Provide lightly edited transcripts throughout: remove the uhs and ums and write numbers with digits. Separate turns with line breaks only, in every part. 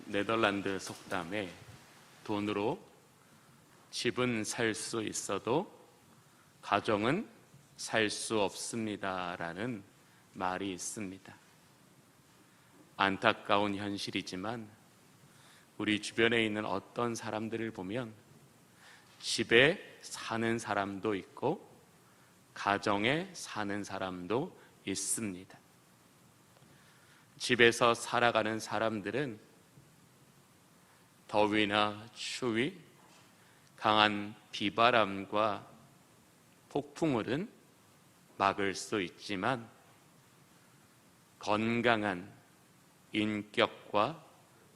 네덜란드 속담에 돈으로 집은 살 수 있어도 가정은 살 수 없습니다라는 말이 있습니다. 안타까운 현실이지만 우리 주변에 있는 어떤 사람들을 보면 집에 사는 사람도 있고 가정에 사는 사람도 있습니다. 집에서 살아가는 사람들은 더위나 추위, 강한 비바람과 폭풍우는 막을 수 있지만 건강한 인격과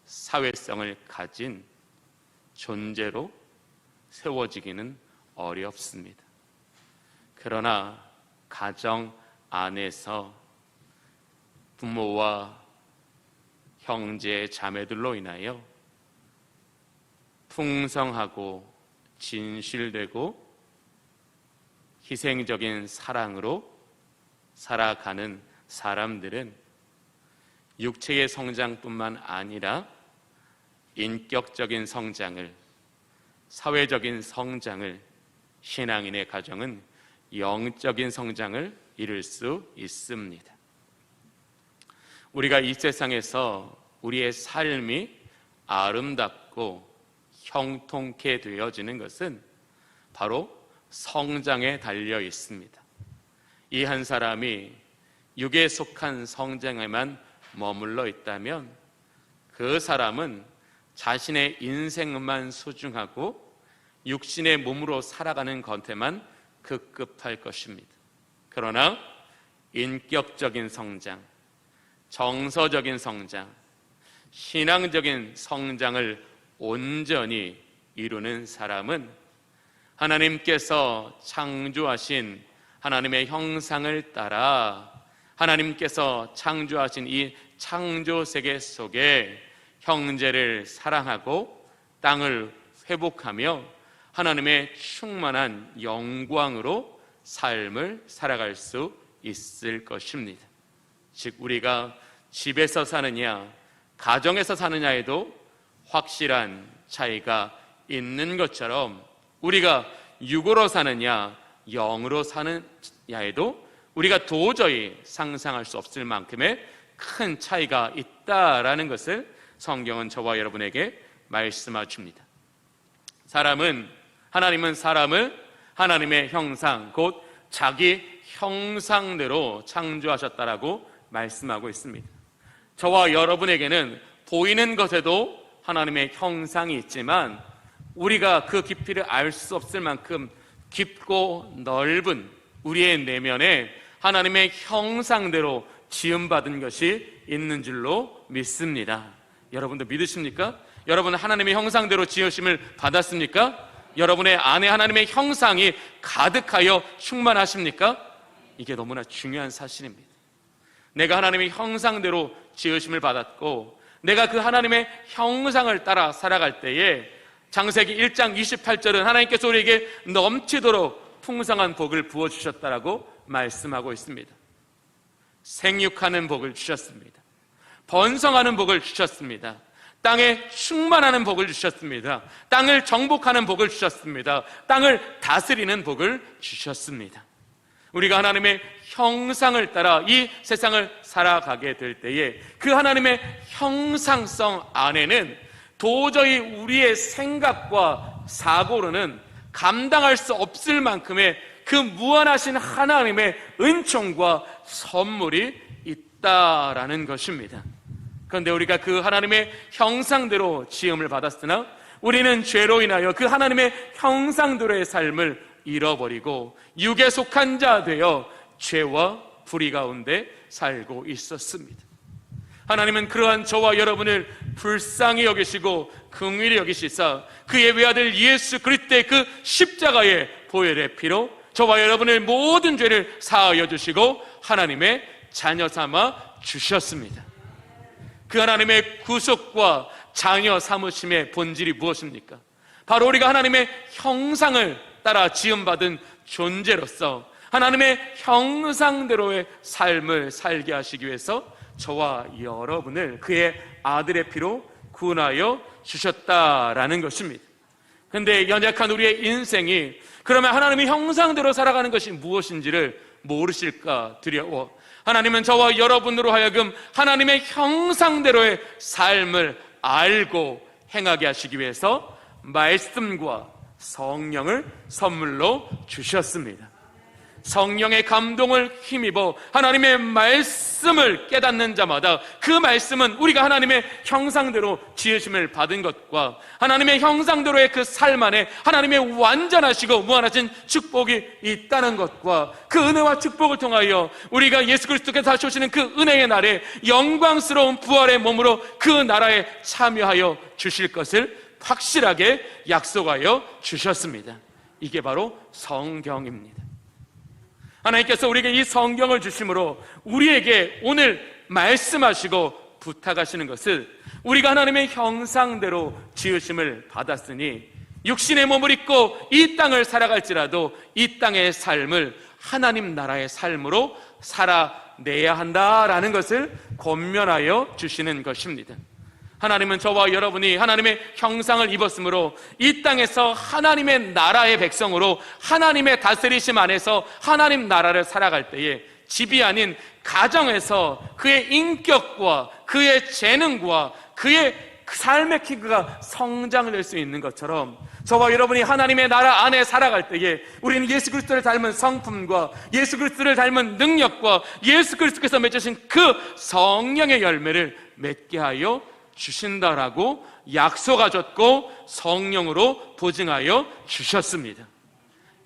사회성을 가진 존재로 세워지기는 어렵습니다. 그러나 가정 안에서 부모와 형제, 자매들로 인하여 풍성하고 진실되고 희생적인 사랑으로 살아가는 사람들은 육체의 성장뿐만 아니라 인격적인 성장을, 사회적인 성장을, 신앙인의 가정은 영적인 성장을 이룰 수 있습니다. 우리가 이 세상에서 우리의 삶이 아름답고 형통케 되어지는 것은 바로 성장에 달려 있습니다. 이 한 사람이 육에 속한 성장에만 머물러 있다면 그 사람은 자신의 인생만 소중하고 육신의 몸으로 살아가는 것에만 급급할 것입니다. 그러나 인격적인 성장, 정서적인 성장, 신앙적인 성장을 온전히 이루는 사람은 하나님께서 창조하신 하나님의 형상을 따라 하나님께서 창조하신 이 창조 세계 속에 형제를 사랑하고 땅을 회복하며 하나님의 충만한 영광으로 삶을 살아갈 수 있을 것입니다. 즉 우리가 집에서 사느냐 가정에서 사느냐에도 확실한 차이가 있는 것처럼 우리가 육으로 사느냐 영으로 사느냐에도 우리가 도저히 상상할 수 없을 만큼의 큰 차이가 있다라는 것을 성경은 저와 여러분에게 말씀해 줍니다. 하나님은 사람을 하나님의 형상, 곧 자기 형상대로 창조하셨다라고 말씀하고 있습니다. 저와 여러분에게는 보이는 것에도 하나님의 형상이 있지만 우리가 그 깊이를 알 수 없을 만큼 깊고 넓은 우리의 내면에 하나님의 형상대로 지음받은 것이 있는 줄로 믿습니다. 여러분도 믿으십니까? 여러분은 하나님의 형상대로 지으심을 받았습니까? 여러분의 안에 하나님의 형상이 가득하여 충만하십니까? 이게 너무나 중요한 사실입니다. 내가 하나님의 형상대로 지으심을 받았고 내가 그 하나님의 형상을 따라 살아갈 때에 창세기 1장 28절은 하나님께서 우리에게 넘치도록 풍성한 복을 부어주셨다라고 말씀하고 있습니다. 생육하는 복을 주셨습니다. 번성하는 복을 주셨습니다. 땅에 충만하는 복을 주셨습니다. 땅을 정복하는 복을 주셨습니다. 땅을 다스리는 복을 주셨습니다. 우리가 하나님의 형상을 따라 이 세상을 살아가게 될 때에 그 하나님의 형상성 안에는 도저히 우리의 생각과 사고로는 감당할 수 없을 만큼의 그 무한하신 하나님의 은총과 선물이 있다라는 것입니다. 그런데 우리가 그 하나님의 형상대로 지음을 받았으나 우리는 죄로 인하여 그 하나님의 형상대로의 삶을 잃어버리고 육에 속한 자 되어 죄와 불의 가운데 살고 있었습니다. 하나님은 그러한 저와 여러분을 불쌍히 여기시고 긍휼히 여기시사 그의 외아들 예수 그리스도의 그 십자가의 보혈의 피로 저와 여러분의 모든 죄를 사하여 주시고 하나님의 자녀 삼아 주셨습니다. 그 하나님의 구속과 자녀 삼으심의 본질이 무엇입니까? 바로 우리가 하나님의 형상을 따라 지음받은 존재로서 하나님의 형상대로의 삶을 살게 하시기 위해서 저와 여러분을 그의 아들의 피로 구원하여 주셨다라는 것입니다. 근데 연약한 우리의 인생이 그러면 하나님의 형상대로 살아가는 것이 무엇인지를 모르실까 두려워. 하나님은 저와 여러분으로 하여금 하나님의 형상대로의 삶을 알고 행하게 하시기 위해서 말씀과 성령을 선물로 주셨습니다. 성령의 감동을 힘입어 하나님의 말씀을 깨닫는 자마다 그 말씀은 우리가 하나님의 형상대로 지으심을 받은 것과 하나님의 형상대로의 그 삶 안에 하나님의 완전하시고 무한하신 축복이 있다는 것과 그 은혜와 축복을 통하여 우리가 예수 그리스도께서 다시 오시는 그 은혜의 날에 영광스러운 부활의 몸으로 그 나라에 참여하여 주실 것을 확실하게 약속하여 주셨습니다. 이게 바로 성경입니다. 하나님께서 우리에게 이 성경을 주심으로 우리에게 오늘 말씀하시고 부탁하시는 것을 우리가 하나님의 형상대로 지으심을 받았으니 육신의 몸을 입고 이 땅을 살아갈지라도 이 땅의 삶을 하나님 나라의 삶으로 살아내야 한다라는 것을 권면하여 주시는 것입니다. 하나님은 저와 여러분이 하나님의 형상을 입었으므로 이 땅에서 하나님의 나라의 백성으로 하나님의 다스리심 안에서 하나님 나라를 살아갈 때에 집이 아닌 가정에서 그의 인격과 그의 재능과 그의 삶의 키가 성장될 수 있는 것처럼 저와 여러분이 하나님의 나라 안에 살아갈 때에 우리는 예수 그리스도를 닮은 성품과 예수 그리스도를 닮은 능력과 예수 그리스도께서 맺으신 그 성령의 열매를 맺게 하여 주신다라고 약속하셨고 성령으로 보증하여 주셨습니다.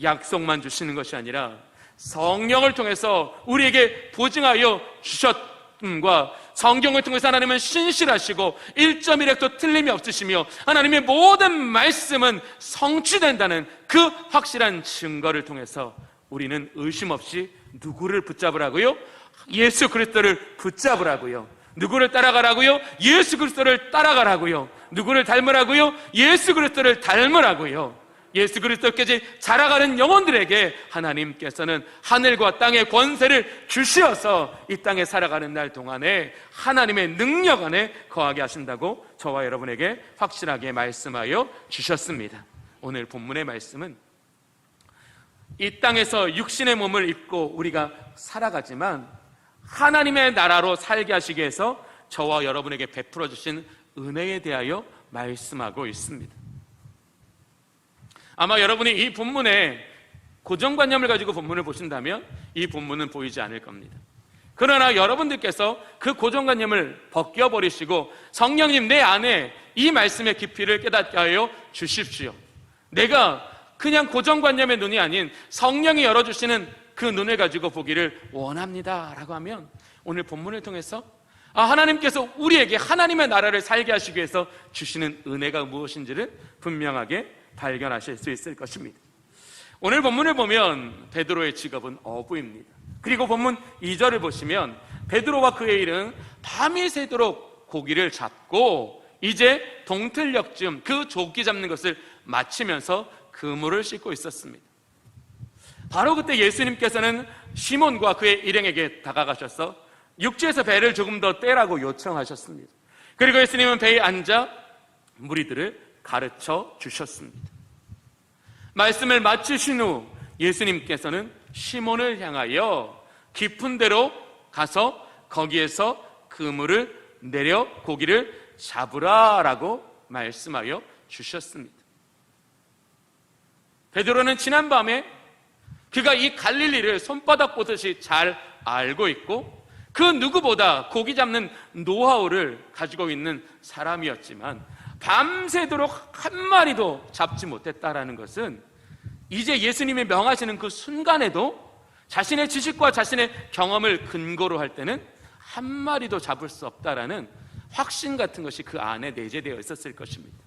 약속만 주시는 것이 아니라 성령을 통해서 우리에게 보증하여 주셨음과 성경을 통해서 하나님은 신실하시고 1.1획도 틀림이 없으시며 하나님의 모든 말씀은 성취된다는 그 확실한 증거를 통해서 우리는 의심 없이 누구를 붙잡으라고요? 예수 그리스도를 붙잡으라고요. 누구를 따라가라고요? 예수 그리스도를 따라가라고요. 누구를 닮으라고요? 예수 그리스도를 닮으라고요. 예수 그리스도께서 자라가는 영혼들에게 하나님께서는 하늘과 땅의 권세를 주시어서 이 땅에 살아가는 날 동안에 하나님의 능력 안에 거하게 하신다고 저와 여러분에게 확실하게 말씀하여 주셨습니다. 오늘 본문의 말씀은 이 땅에서 육신의 몸을 입고 우리가 살아가지만 하나님의 나라로 살게 하시기 위해서 저와 여러분에게 베풀어 주신 은혜에 대하여 말씀하고 있습니다. 아마 여러분이 이 본문에 고정관념을 가지고 본문을 보신다면 이 본문은 보이지 않을 겁니다. 그러나 여러분들께서 그 고정관념을 벗겨버리시고 성령님 내 안에 이 말씀의 깊이를 깨닫게 하여 주십시오. 내가 그냥 고정관념의 눈이 아닌 성령이 열어주시는 그 눈을 가지고 보기를 원합니다 라고 하면 오늘 본문을 통해서 하나님께서 우리에게 하나님의 나라를 살게 하시기 위해서 주시는 은혜가 무엇인지를 분명하게 발견하실 수 있을 것입니다. 오늘 본문을 보면 베드로의 직업은 어부입니다. 그리고 본문 2절을 보시면 베드로와 그의 일은 밤이 새도록 고기를 잡고 이제 동틀녘쯤 그 조기 잡는 것을 마치면서 그물을 씻고 있었습니다. 바로 그때 예수님께서는 시몬과 그의 일행에게 다가가셔서 육지에서 배를 조금 더 떼라고 요청하셨습니다. 그리고 예수님은 배에 앉아 무리들을 가르쳐 주셨습니다. 말씀을 마치신 후 예수님께서는 시몬을 향하여 깊은 데로 가서 거기에서 그물을 내려 고기를 잡으라라고 말씀하여 주셨습니다. 베드로는 지난밤에 그가 이 갈릴리를 손바닥 보듯이 잘 알고 있고 그 누구보다 고기 잡는 노하우를 가지고 있는 사람이었지만 밤새도록 한 마리도 잡지 못했다라는 것은 이제 예수님이 명하시는 그 순간에도 자신의 지식과 자신의 경험을 근거로 할 때는 한 마리도 잡을 수 없다라는 확신 같은 것이 그 안에 내재되어 있었을 것입니다.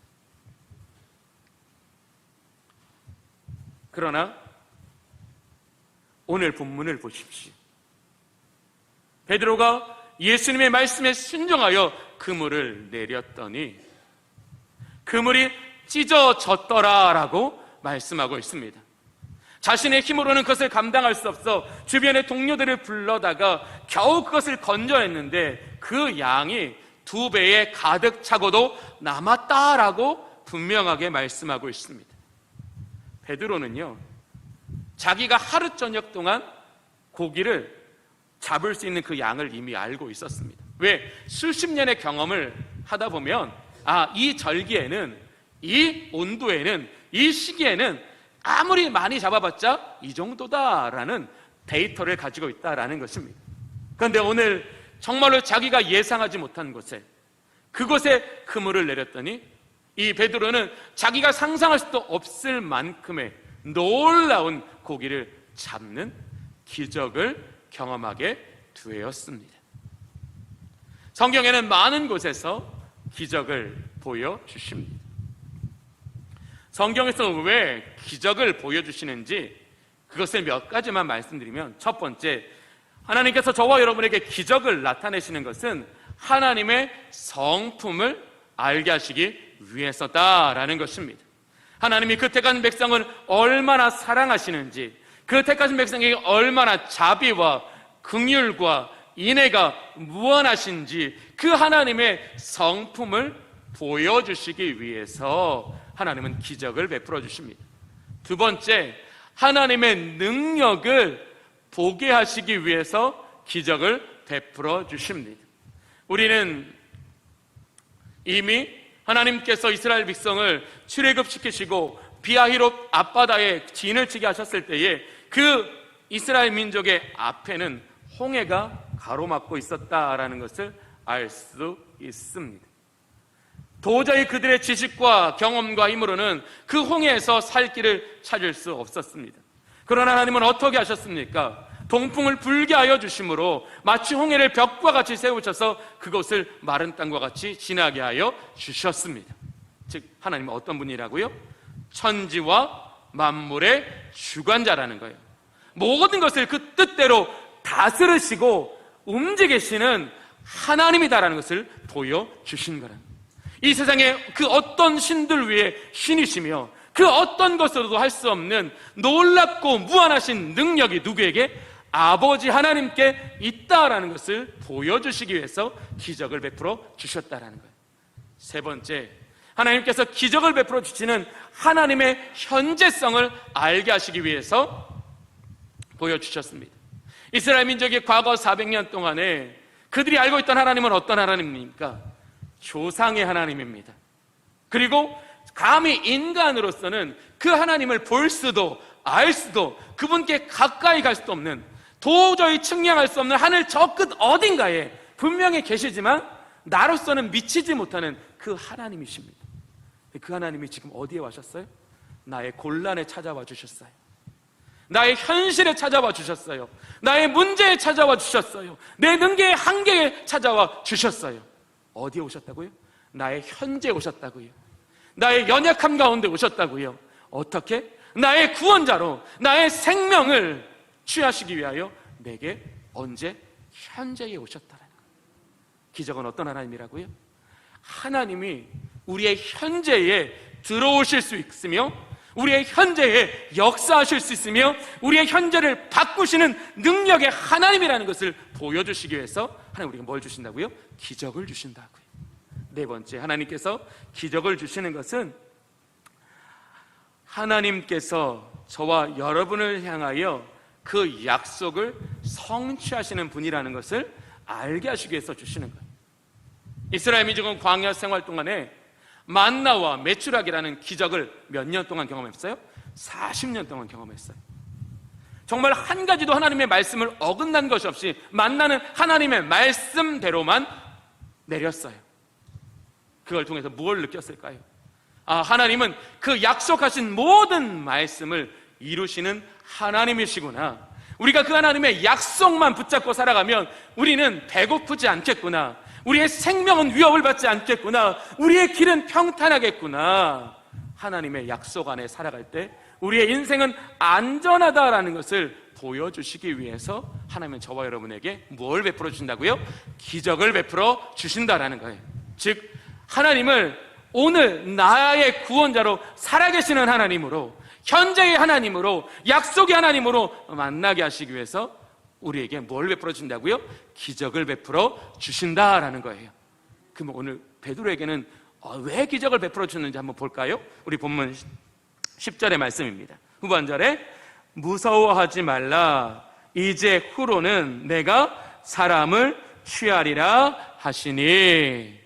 그러나 오늘 본문을 보십시오. 베드로가 예수님의 말씀에 순종하여 그물을 내렸더니 그물이 찢어졌더라라고 말씀하고 있습니다. 자신의 힘으로는 그것을 감당할 수 없어 주변의 동료들을 불러다가 겨우 그것을 건져냈는데 그 양이 2배에 가득 차고도 남았다라고 분명하게 말씀하고 있습니다. 베드로는요, 자기가 하루 저녁 동안 고기를 잡을 수 있는 그 양을 이미 알고 있었습니다. 왜? 수십 년의 경험을 하다 보면 이 절기에는, 이 온도에는, 이 시기에는 아무리 많이 잡아봤자 이 정도다라는 데이터를 가지고 있다라는 것입니다. 그런데 오늘 정말로 자기가 예상하지 못한 곳에, 그곳에 그물을 내렸더니 이 베드로는 자기가 상상할 수도 없을 만큼의 놀라운 고기를 잡는 기적을 경험하게 되었습니다. 성경에는 많은 곳에서 기적을 보여주십니다. 성경에서 왜 기적을 보여주시는지 그것을 몇 가지만 말씀드리면, 첫 번째, 하나님께서 저와 여러분에게 기적을 나타내시는 것은 하나님의 성품을 알게 하시기 위해서다라는 것입니다. 하나님이 그 택한 백성을 얼마나 사랑하시는지, 그 택하신 백성에게 얼마나 자비와 긍휼과 인애가 무한하신지 그 하나님의 성품을 보여주시기 위해서 하나님은 기적을 베풀어 주십니다. 두 번째, 하나님의 능력을 보게 하시기 위해서 기적을 베풀어 주십니다. 우리는 이미 하나님께서 이스라엘 백성을 출애굽시키시고 비아히롯 앞바다에 진을 치게 하셨을 때에 그 이스라엘 민족의 앞에는 홍해가 가로막고 있었다라는 것을 알 수 있습니다. 도저히 그들의 지식과 경험과 힘으로는 그 홍해에서 살 길을 찾을 수 없었습니다. 그러나 하나님은 어떻게 하셨습니까? 동풍을 불게 하여 주심으로 마치 홍해를 벽과 같이 세우셔서 그것을 마른 땅과 같이 지나게 하여 주셨습니다. 즉 하나님은 어떤 분이라고요? 천지와 만물의 주관자라는 거예요. 모든 것을 그 뜻대로 다스리시고 움직이시는 하나님이다라는 것을 보여주신 거라는 거예요. 이 세상에 그 어떤 신들 위에 신이시며 그 어떤 것으로도 할 수 없는 놀랍고 무한하신 능력이 누구에게? 아버지 하나님께 있다라는 것을 보여주시기 위해서 기적을 베풀어 주셨다라는 거예요. 세 번째, 하나님께서 기적을 베풀어 주시는 하나님의 현재성을 알게 하시기 위해서 보여주셨습니다. 이스라엘 민족이 과거 400년 동안에 그들이 알고 있던 하나님은 어떤 하나님입니까? 조상의 하나님입니다. 그리고 감히 인간으로서는 그 하나님을 볼 수도 알 수도 그분께 가까이 갈 수도 없는, 도저히 측량할 수 없는 하늘 저 끝 어딘가에 분명히 계시지만 나로서는 미치지 못하는 그 하나님이십니다. 그 하나님이 지금 어디에 와셨어요? 나의 곤란에 찾아와 주셨어요. 나의 현실에 찾아와 주셨어요. 나의 문제에 찾아와 주셨어요. 내 능계의 한계에 찾아와 주셨어요. 어디에 오셨다고요? 나의 현재에 오셨다고요. 나의 연약함 가운데 오셨다고요. 어떻게? 나의 구원자로 나의 생명을 취하시기 위하여 내게 언제? 현재에 오셨다는 거예요. 기적은 어떤 하나님이라고요? 하나님이 우리의 현재에 들어오실 수 있으며 우리의 현재에 역사하실 수 있으며 우리의 현재를 바꾸시는 능력의 하나님이라는 것을 보여주시기 위해서 하나님 우리가 뭘 주신다고요? 기적을 주신다고요. 네 번째, 하나님께서 기적을 주시는 것은 하나님께서 저와 여러분을 향하여 그 약속을 성취하시는 분이라는 것을 알게 하시기 위해서 주시는 거예요. 이스라엘 민족은 광야 생활 동안에 만나와 메추라기라는 기적을 몇 년 동안 경험했어요? 40년 동안 경험했어요. 정말 한 가지도 하나님의 말씀을 어긋난 것이 없이 만나는 하나님의 말씀대로만 내렸어요. 그걸 통해서 무엇을 느꼈을까요? 하나님은 그 약속하신 모든 말씀을 이루시는 하나님이시구나. 우리가 그 하나님의 약속만 붙잡고 살아가면 우리는 배고프지 않겠구나. 우리의 생명은 위협을 받지 않겠구나. 우리의 길은 평탄하겠구나. 하나님의 약속 안에 살아갈 때 우리의 인생은 안전하다라는 것을 보여주시기 위해서 하나님은 저와 여러분에게 뭘 베풀어 주신다고요? 기적을 베풀어 주신다라는 거예요. 즉 하나님을 오늘 나의 구원자로 살아계시는 하나님으로, 현재의 하나님으로, 약속의 하나님으로 만나게 하시기 위해서 우리에게 뭘 베풀어 준다고요? 기적을 베풀어 주신다라는 거예요. 그럼 오늘 베드로에게는 왜 기적을 베풀어 줬는지 한번 볼까요? 우리 본문 10절의 말씀입니다. 후반절에 무서워하지 말라, 이제 후로는 내가 사람을 취하리라 하시니.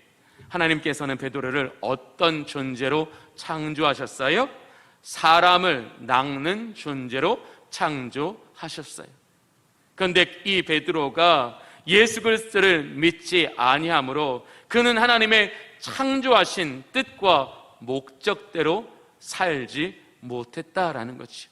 하나님께서는 베드로를 어떤 존재로 창조하셨어요? 사람을 낚는 존재로 창조하셨어요. 그런데 이 베드로가 예수 그리스도를 믿지 아니하므로 그는 하나님의 창조하신 뜻과 목적대로 살지 못했다라는 거죠.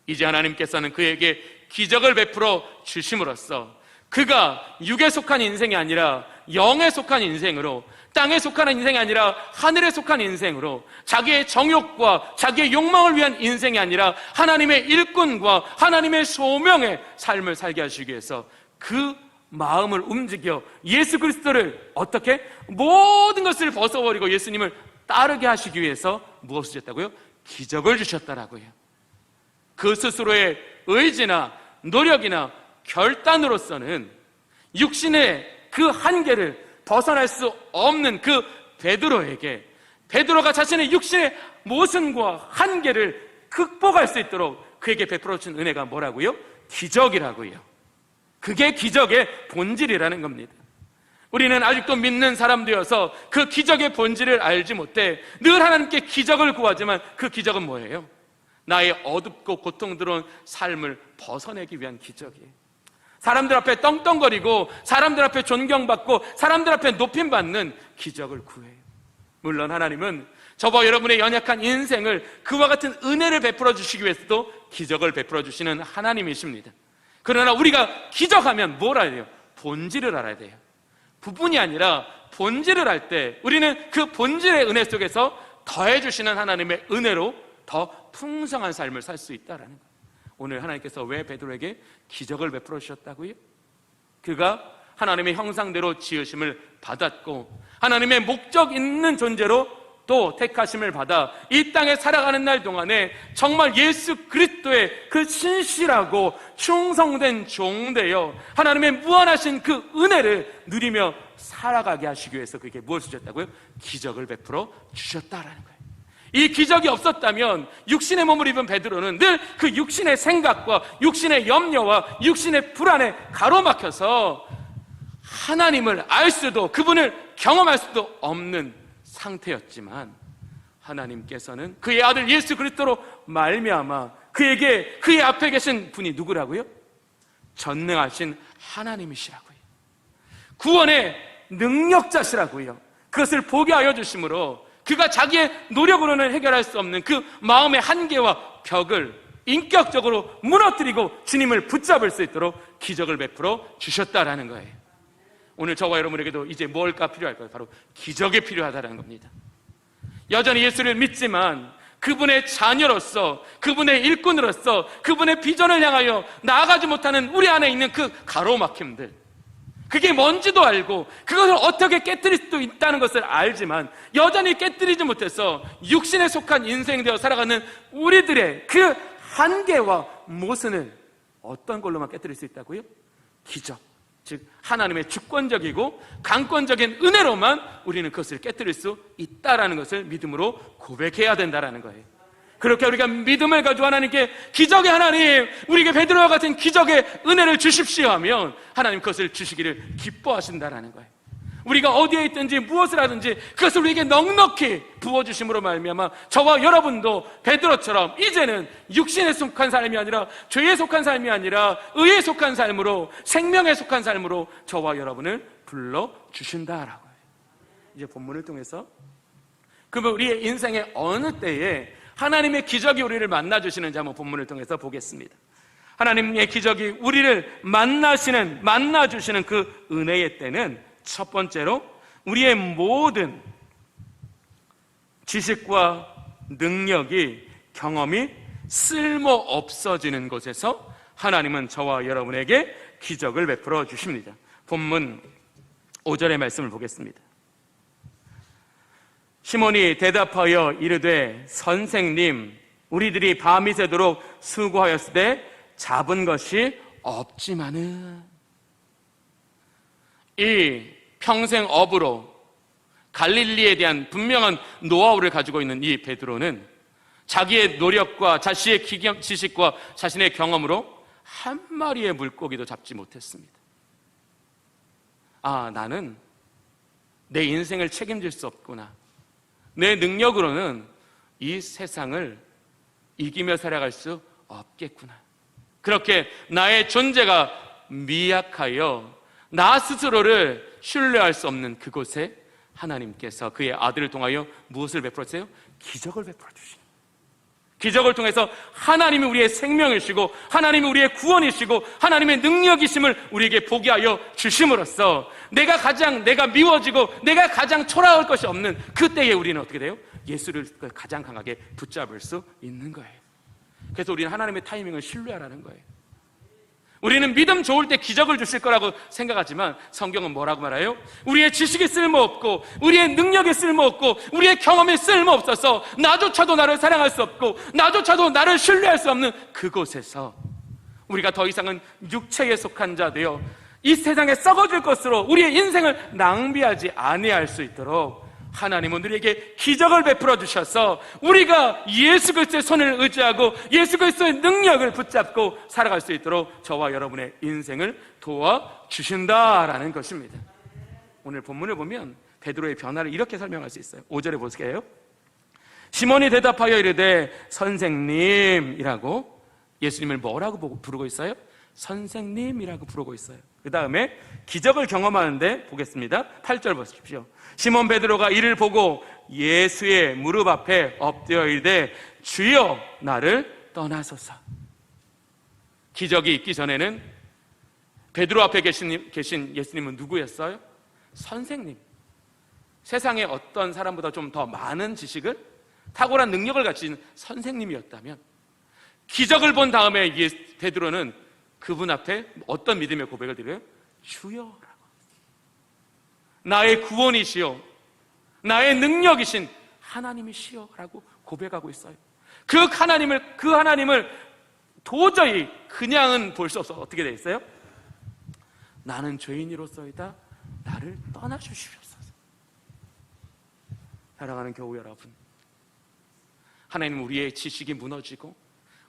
이제 하나님께서는 그에게 기적을 베풀어 주심으로써 그가 육에 속한 인생이 아니라 영에 속한 인생으로, 땅에 속한 인생이 아니라 하늘에 속한 인생으로, 자기의 정욕과 자기의 욕망을 위한 인생이 아니라 하나님의 일꾼과 하나님의 소명의 삶을 살게 하시기 위해서 그 마음을 움직여 예수 그리스도를 어떻게? 모든 것을 벗어버리고 예수님을 따르게 하시기 위해서 무엇을 주셨다고요? 기적을 주셨다라고요. 그 스스로의 의지나 노력이나 결단으로서는 육신의 그 한계를 벗어날 수 없는 그 베드로에게, 베드로가 자신의 육신의 모순과 한계를 극복할 수 있도록 그에게 베풀어 준 은혜가 뭐라고요? 기적이라고요. 그게 기적의 본질이라는 겁니다. 우리는 아직도 믿는 사람되어서 그 기적의 본질을 알지 못해 늘 하나님께 기적을 구하지만 그 기적은 뭐예요? 나의 어둡고 고통스러운 삶을 벗어내기 위한 기적이에요. 사람들 앞에 떵떵거리고 사람들 앞에 존경받고 사람들 앞에 높임받는 기적을 구해요. 물론 하나님은 저와 여러분의 연약한 인생을 그와 같은 은혜를 베풀어 주시기 위해서도 기적을 베풀어 주시는 하나님이십니다. 그러나 우리가 기적하면 뭘 알아야 돼요? 본질을 알아야 돼요. 부분이 아니라 본질을 알 때 우리는 그 본질의 은혜 속에서 더해 주시는 하나님의 은혜로 더 풍성한 삶을 살 수 있다는 거예요. 오늘 하나님께서 왜 베드로에게 기적을 베풀어 주셨다고요? 그가 하나님의 형상대로 지으심을 받았고 하나님의 목적 있는 존재로 또 택하심을 받아 이 땅에 살아가는 날 동안에 정말 예수 그리스도의 그 신실하고 충성된 종되어 하나님의 무한하신 그 은혜를 누리며 살아가게 하시기 위해서 그에게 무엇을 주셨다고요? 기적을 베풀어 주셨다라는 거예요. 이 기적이 없었다면 육신의 몸을 입은 베드로는 늘 그 육신의 생각과 육신의 염려와 육신의 불안에 가로막혀서 하나님을 알 수도 그분을 경험할 수도 없는 상태였지만 하나님께서는 그의 아들 예수 그리스도로 말미암아 그에게 그의 앞에 계신 분이 누구라고요? 전능하신 하나님이시라고요. 구원의 능력자시라고요. 그것을 보게 하여 주심으로 그가 자기의 노력으로는 해결할 수 없는 그 마음의 한계와 벽을 인격적으로 무너뜨리고 주님을 붙잡을 수 있도록 기적을 베풀어 주셨다라는 거예요. 오늘 저와 여러분에게도 이제 뭘까 필요할까요? 바로 기적이 필요하다는 겁니다. 여전히 예수를 믿지만 그분의 자녀로서, 그분의 일꾼으로서, 그분의 비전을 향하여 나아가지 못하는 우리 안에 있는 그 가로막힘들, 그게 뭔지도 알고 그것을 어떻게 깨뜨릴 수도 있다는 것을 알지만 여전히 깨뜨리지 못해서 육신에 속한 인생 되어 살아가는 우리들의 그 한계와 모순을 어떤 걸로만 깨뜨릴 수 있다고요? 기적, 즉 하나님의 주권적이고 강권적인 은혜로만 우리는 그것을 깨뜨릴 수 있다는 것을 믿음으로 고백해야 된다는 거예요. 그렇게 우리가 믿음을 가지고 하나님께 기적의 하나님, 우리에게 베드로와 같은 기적의 은혜를 주십시오 하면 하나님 그것을 주시기를 기뻐하신다는 거예요. 우리가 어디에 있든지 무엇을 하든지 그것을 우리에게 넉넉히 부어주심으로 말미암아 저와 여러분도 베드로처럼 이제는 육신에 속한 삶이 아니라 죄에 속한 삶이 아니라 의에 속한 삶으로, 생명에 속한 삶으로 저와 여러분을 불러주신다라고 해요. 이제 본문을 통해서 그러면 우리의 인생의 어느 때에 하나님의 기적이 우리를 만나주시는지 한번 본문을 통해서 보겠습니다. 하나님의 기적이 우리를 만나주시는 그 은혜의 때는 첫 번째로 우리의 모든 지식과 능력이, 경험이 쓸모 없어지는 곳에서 하나님은 저와 여러분에게 기적을 베풀어 주십니다. 본문 5절의 말씀을 보겠습니다. 시몬이 대답하여 이르되 선생님, 우리들이 밤이 새도록 수고하였으되 잡은 것이 없지만은. 이 평생 업으로 갈릴리에 대한 분명한 노하우를 가지고 있는 이 베드로는 자기의 노력과 자신의 지식과 자신의 경험으로 한 마리의 물고기도 잡지 못했습니다. 아, 나는 내 인생을 책임질 수 없구나. 내 능력으로는 이 세상을 이기며 살아갈 수 없겠구나. 그렇게 나의 존재가 미약하여 나 스스로를 신뢰할 수 없는 그곳에 하나님께서 그의 아들을 통하여 무엇을 베풀어 주세요? 기적을 베풀어 주시니, 기적을 통해서 하나님이 우리의 생명이시고 하나님이 우리의 구원이시고 하나님의 능력이심을 우리에게 보게 하여 주심으로써 내가 미워지고 내가 가장 초라할 것이 없는 그때에 우리는 어떻게 돼요? 예수를 가장 강하게 붙잡을 수 있는 거예요. 그래서 우리는 하나님의 타이밍을 신뢰하라는 거예요. 우리는 믿음 좋을 때 기적을 주실 거라고 생각하지만 성경은 뭐라고 말해요? 우리의 지식이 쓸모없고 우리의 능력이 쓸모없고 우리의 경험이 쓸모없어서 나조차도 나를 사랑할 수 없고 나조차도 나를 신뢰할 수 없는 그곳에서 우리가 더 이상은 육체에 속한 자 되어 이 세상에 썩어질 것으로 우리의 인생을 낭비하지 아니할 수 있도록 하나님은 우리에게 기적을 베풀어 주셔서 우리가 예수 그리스도의 손을 의지하고 예수 그리스도의 능력을 붙잡고 살아갈 수 있도록 저와 여러분의 인생을 도와주신다라는 것입니다. 오늘 본문을 보면 베드로의 변화를 이렇게 설명할 수 있어요. 5절에 보세요. 시몬이 대답하여 이르되 선생님이라고 예수님을 뭐라고 부르고 있어요? 선생님이라고 부르고 있어요. 그 다음에 기적을 경험하는데 보겠습니다. 8절 보십시오. 시몬 베드로가 이를 보고 예수의 무릎 앞에 엎드려 이르되 주여 나를 떠나소서. 기적이 있기 전에는 베드로 앞에 계신 예수님은 누구였어요? 선생님. 세상에 어떤 사람보다 좀 더 많은 지식을, 탁월한 능력을 가진 선생님이었다면 기적을 본 다음에 베드로는 그분 앞에 어떤 믿음의 고백을 드려요? 주여라고. 나의 구원이시여 나의 능력이신 하나님이시여 라고 고백하고 있어요. 그 하나님을 도저히 그냥은 볼 수 없어. 어떻게 돼 있어요? 나는 죄인이로서이다 나를 떠나주시옵소서. 사랑하는 교우 여러분, 하나님은 우리의 지식이 무너지고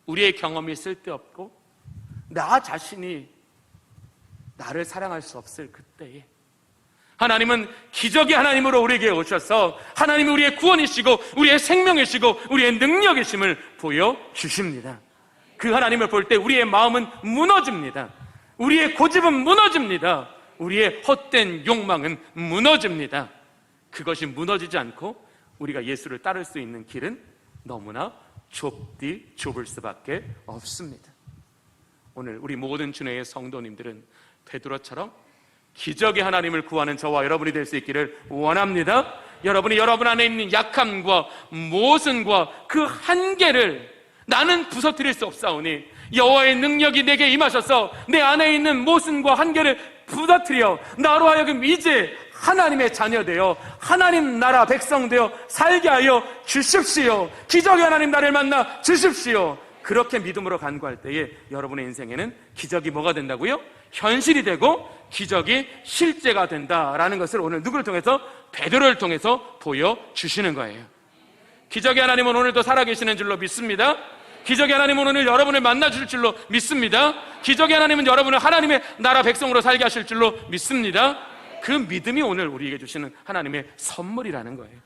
우리의 경험이 쓸데없고 나 자신이 나를 사랑할 수 없을 그때에 하나님은 기적의 하나님으로 우리에게 오셔서 하나님이 우리의 구원이시고 우리의 생명이시고 우리의 능력이심을 보여주십니다. 그 하나님을 볼 때 우리의 마음은 무너집니다. 우리의 고집은 무너집니다. 우리의 헛된 욕망은 무너집니다. 그것이 무너지지 않고 우리가 예수를 따를 수 있는 길은 너무나 좁을 수밖에 없습니다. 오늘 우리 모든 주님의 성도님들은 베드로처럼 기적의 하나님을 구하는 저와 여러분이 될 수 있기를 원합니다. 여러분이 여러분 안에 있는 약함과 모순과 그 한계를 나는 부서뜨릴 수 없사오니 여호와의 능력이 내게 임하셔서 내 안에 있는 모순과 한계를 부서뜨려 나로 하여금 이제 하나님의 자녀 되어 하나님 나라 백성 되어 살게 하여 주십시오. 기적의 하나님 나를 만나 주십시오. 그렇게 믿음으로 간구할 때에 여러분의 인생에는 기적이 뭐가 된다고요? 현실이 되고 기적이 실제가 된다라는 것을 오늘 누구를 통해서? 베드로를 통해서 보여주시는 거예요. 기적의 하나님은 오늘도 살아계시는 줄로 믿습니다. 기적의 하나님은 오늘 여러분을 만나줄 줄로 믿습니다. 기적의 하나님은 여러분을 하나님의 나라 백성으로 살게 하실 줄로 믿습니다. 그 믿음이 오늘 우리에게 주시는 하나님의 선물이라는 거예요.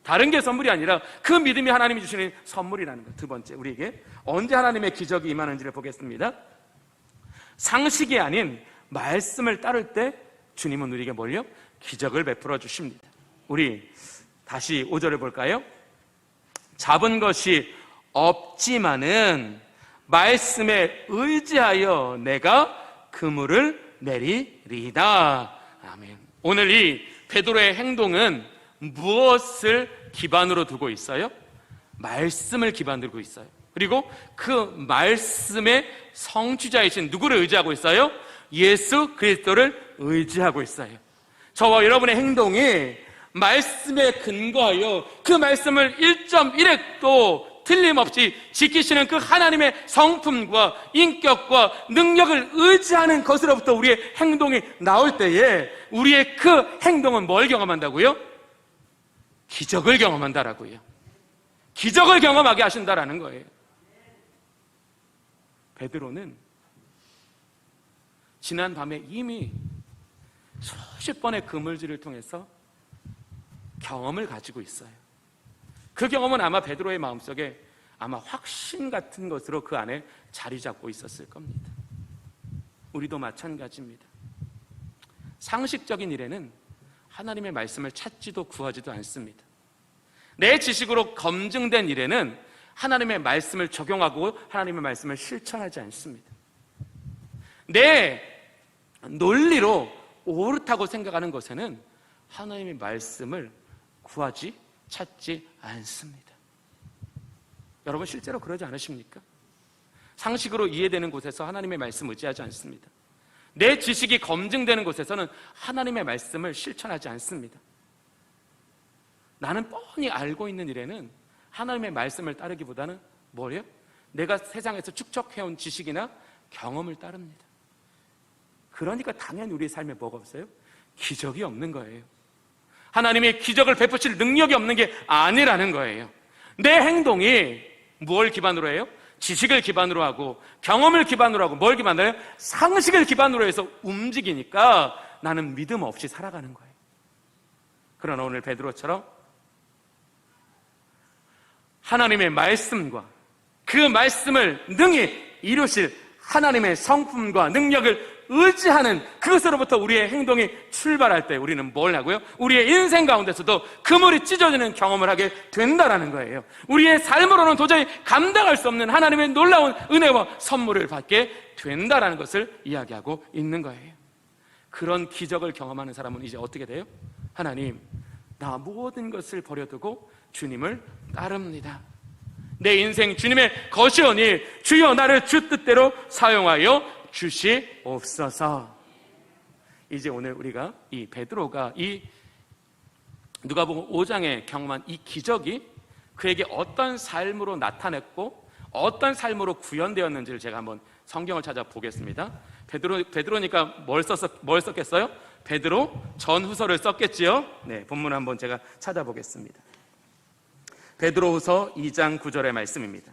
다른 게 선물이 아니라 그 믿음이 하나님이 주시는 선물이라는 거예요. 두 번째, 우리에게 언제 하나님의 기적이 임하는지를 보겠습니다. 상식이 아닌 말씀을 따를 때 주님은 우리에게 뭘요? 기적을 베풀어 주십니다. 우리 다시 5절을 볼까요? 잡은 것이 없지만은 말씀에 의지하여 내가 그물을 내리리이다. 아멘. 오늘 이 베드로의 행동은 무엇을 기반으로 두고 있어요? 말씀을 기반으로 두고 있어요. 그리고 그 말씀의 성취자이신 누구를 의지하고 있어요? 예수 그리스도를 의지하고 있어요. 저와 여러분의 행동이 말씀에 근거하여 그 말씀을 1.1획도 틀림없이 지키시는 그 하나님의 성품과 인격과 능력을 의지하는 것으로부터 우리의 행동이 나올 때에 우리의 그 행동은 뭘 경험한다고요? 기적을 경험한다라고요. 기적을 경험하게 하신다라는 거예요. 베드로는 지난 밤에 이미 수십 번의 그물질을 통해서 경험을 가지고 있어요. 그 경험은 아마 베드로의 마음속에 아마 확신 같은 것으로 그 안에 자리 잡고 있었을 겁니다. 우리도 마찬가지입니다. 상식적인 일에는 하나님의 말씀을 찾지도 구하지도 않습니다. 내 지식으로 검증된 일에는 하나님의 말씀을 적용하고 하나님의 말씀을 실천하지 않습니다. 내 논리로 옳다고 생각하는 것에는 하나님의 말씀을 구하지 찾지 않습니다. 여러분 실제로 그러지 않으십니까? 상식으로 이해되는 곳에서 하나님의 말씀 의지하지 않습니다. 내 지식이 검증되는 곳에서는 하나님의 말씀을 실천하지 않습니다. 나는 뻔히 알고 있는 일에는 하나님의 말씀을 따르기보다는 뭐예요? 내가 세상에서 축적해온 지식이나 경험을 따릅니다. 그러니까 당연히 우리의 삶에 뭐가 없어요? 기적이 없는 거예요. 하나님의 기적을 베푸실 능력이 없는 게 아니라는 거예요. 내 행동이 뭘 기반으로 해요? 지식을 기반으로 하고 경험을 기반으로 하고 뭘 기반으로 해요? 상식을 기반으로 해서 움직이니까 나는 믿음 없이 살아가는 거예요. 그러나 오늘 베드로처럼 하나님의 말씀과 그 말씀을 능히 이루실 하나님의 성품과 능력을 의지하는 그것으로부터 우리의 행동이 출발할 때 우리는 뭘 하고요? 우리의 인생 가운데서도 그물이 찢어지는 경험을 하게 된다라는 거예요. 우리의 삶으로는 도저히 감당할 수 없는 하나님의 놀라운 은혜와 선물을 받게 된다라는 것을 이야기하고 있는 거예요. 그런 기적을 경험하는 사람은 이제 어떻게 돼요? 하나님, 나 모든 것을 버려두고 주님을 따릅니다. 내 인생 주님의 것이오니 주여 나를 주 뜻대로 사용하여 주시옵소서. 이제 오늘 우리가 이 베드로가 이 누가복음 5장에 경험한 이 기적이 그에게 어떤 삶으로 나타냈고 어떤 삶으로 구현되었는지를 제가 한번 성경을 찾아보겠습니다. 베드로니까 뭘 썼겠어요? 베드로 전후서를 썼겠지요? 네, 본문 한번 제가 찾아보겠습니다. 베드로후서 2장 9절의 말씀입니다.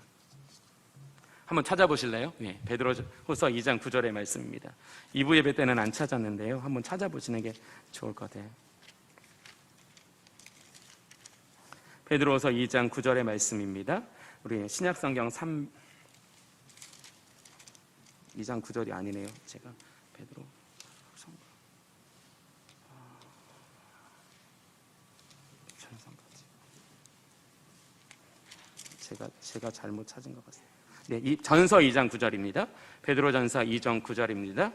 한번 찾아보실래요? 네, 베드로후서 2장 9절의 말씀입니다. 2부 예배 때는 안 찾았는데요. 한번 찾아보시는 게 좋을 것 같아요. 베드로후서 2장 9절의 말씀입니다. 우리 신약성경 2장 9절이 아니네요. 제가 베드로 제가 잘못 찾은 것 같습니다. 네, 이 전서 2장 9절입니다. 베드로전서 2장 9절입니다.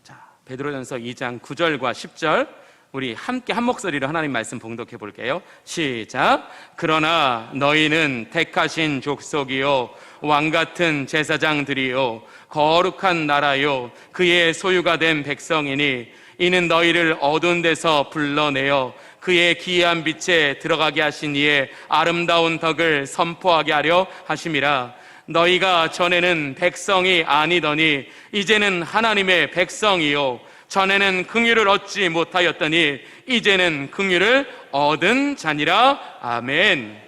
자, 베드로전서 2장 9절과 10절 우리 함께 한 목소리로 하나님 말씀 봉독해 볼게요. 시작. 그러나 너희는 택하신 족속이요 왕같은 제사장들이요 거룩한 나라요 그의 소유가 된 백성이니 이는 너희를 어두운 데서 불러내어 그의 기이한 빛에 들어가게 하신 이의 아름다운 덕을 선포하게 하려 하심이라. 너희가 전에는 백성이 아니더니 이제는 하나님의 백성이요 전에는 긍휼을 얻지 못하였더니 이제는 긍휼을 얻은 자니라. 아멘.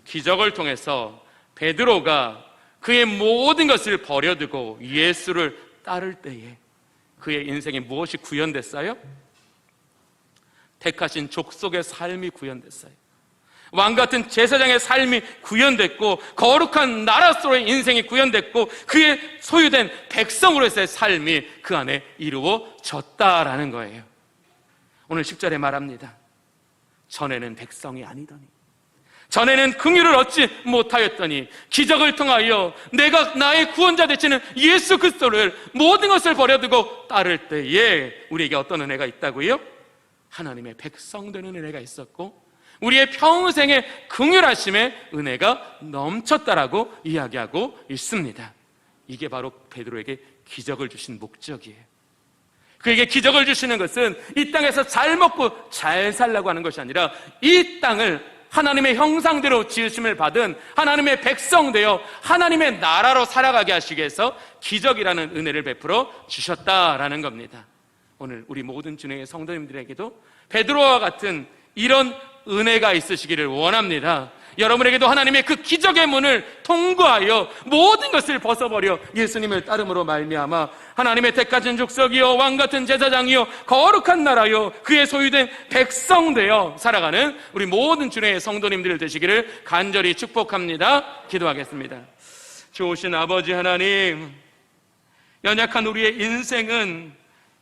기적을 통해서 베드로가 그의 모든 것을 버려두고 예수를 따를 때에 그의 인생에 무엇이 구현됐어요? 택하신 족속의 삶이 구현됐어요. 왕같은 제사장의 삶이 구현됐고 거룩한 나라로서의 인생이 구현됐고 그의 소유된 백성으로서의 삶이 그 안에 이루어졌다라는 거예요. 오늘 10절에 말합니다. 전에는 백성이 아니더니 전에는 긍휼을 얻지 못하였더니 기적을 통하여 내가 나의 구원자 되시는 예수 그리스도를 모든 것을 버려두고 따를 때에 우리에게 어떤 은혜가 있다고요? 하나님의 백성 되는 은혜가 있었고 우리의 평생의 긍휼하심의 은혜가 넘쳤다라고 이야기하고 있습니다. 이게 바로 베드로에게 기적을 주신 목적이에요. 그에게 기적을 주시는 것은 이 땅에서 잘 먹고 잘 살라고 하는 것이 아니라 이 땅을 하나님의 형상대로 지으심을 받은 하나님의 백성 되어 하나님의 나라로 살아가게 하시기 위해서 기적이라는 은혜를 베풀어 주셨다라는 겁니다. 오늘 우리 모든 주님의 성도님들에게도 베드로와 같은 이런 은혜가 있으시기를 원합니다. 여러분에게도 하나님의 그 기적의 문을 통과하여 모든 것을 벗어버려 예수님을 따름으로 말미암아 하나님의 택하신 족속이요 왕같은 제사장이요 거룩한 나라요 그의 소유된 백성 되어 살아가는 우리 모든 주의 성도님들 되시기를 간절히 축복합니다. 기도하겠습니다. 좋으신 아버지 하나님, 연약한 우리의 인생은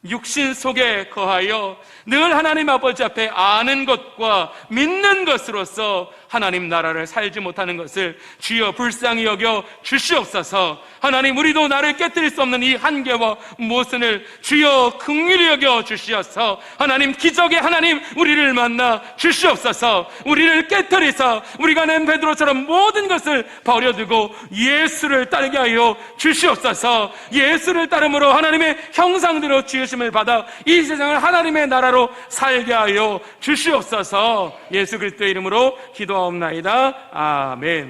육신 속에 거하여 늘 하나님 아버지 앞에 아는 것과 믿는 것으로서 하나님 나라를 살지 못하는 것을 주여 불쌍히 여겨 주시옵소서. 하나님, 우리도 나를 깨뜨릴 수 없는 이 한계와 모순을 주여 긍휼히 여겨 주시어서 하나님 기적의 하나님 우리를 만나 주시옵소서. 우리를 깨뜨리사 우리가 낸 베드로처럼 모든 것을 버려두고 예수를 따르게 하여 주시옵소서. 예수를 따름으로 하나님의 형상대로 지으심을 받아 이 세상을 하나님의 나라로 살게 하여 주시옵소서. 예수 그리스도의 이름으로 기도하옵나이다. 아멘.